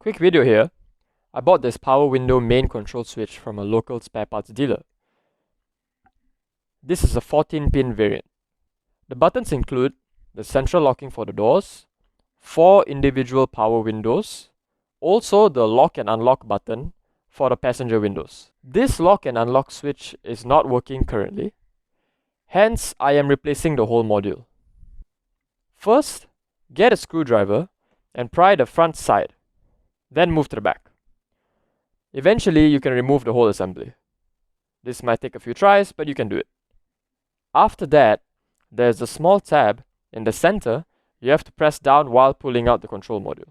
Quick video here. I bought this power window main control switch from a local spare parts dealer. This is a 14-pin variant. The buttons include the central locking for the doors, 4 individual power windows, also the lock and unlock button for the passenger windows. This lock and unlock switch is not working currently, hence I am replacing the whole module. First, get a screwdriver and pry the front side, then move to the back. Eventually, you can remove the whole assembly. This might take a few tries, but you can do it. After that, there's a small tab in the center you have to press down while pulling out the control module.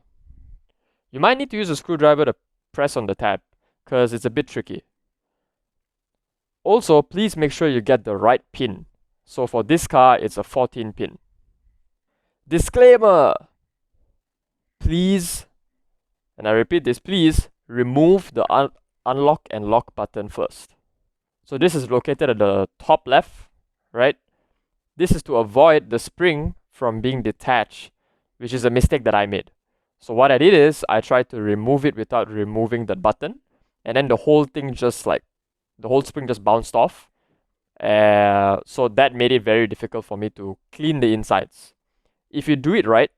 You might need to use a screwdriver to press on the tab, because it's a bit tricky. Also, please make sure you get the right pin. So for this car, it's a 14 pin. Disclaimer! Please, and I repeat this, please remove the unlock and lock button first. So this is located at the top left, right? This is to avoid the spring from being detached, which is a mistake that I made. So what I did is I tried to remove it without removing the button, and then the whole thing just the whole spring just bounced off. So that made it very difficult for me to clean the insides. If you do it right,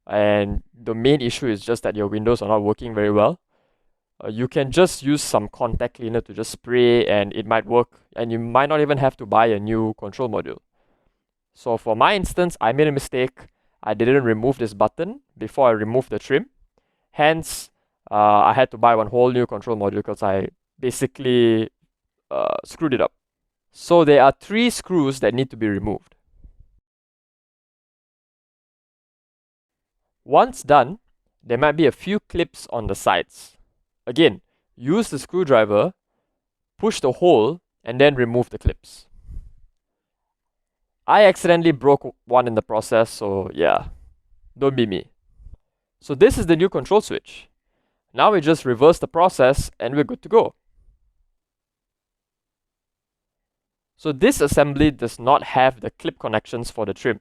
and the main issue is just that your windows are not working very well, you can just use some contact cleaner to just spray and it might work, and you might not even have to buy a new control module. So for my instance, I made a mistake. I didn't remove this button before I removed the trim. Hence, I had to buy one whole new control module because I basically screwed it up. So there are 3 screws that need to be removed. Once done, there might be a few clips on the sides. Again, use the screwdriver, push the hole, and then remove the clips. I accidentally broke one in the process, so yeah, don't be me. So this is the new control switch. Now we just reverse the process and we're good to go. So this assembly does not have the clip connections for the trim.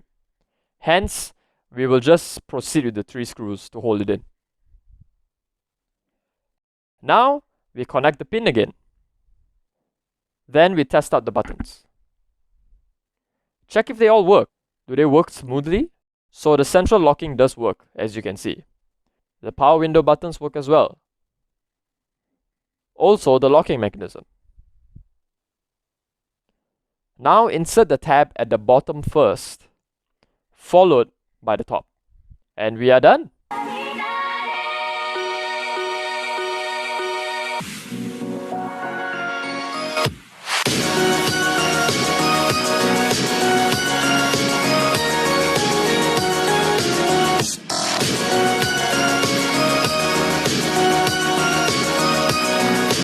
Hence, we will just proceed with the 3 screws to hold it in. Now, we connect the pin again. Then we test out the buttons. Check if they all work. Do they work smoothly? So the central locking does work, as you can see. The power window buttons work as well. Also the locking mechanism. Now insert the tab at the bottom first, followed by the top. And we are done.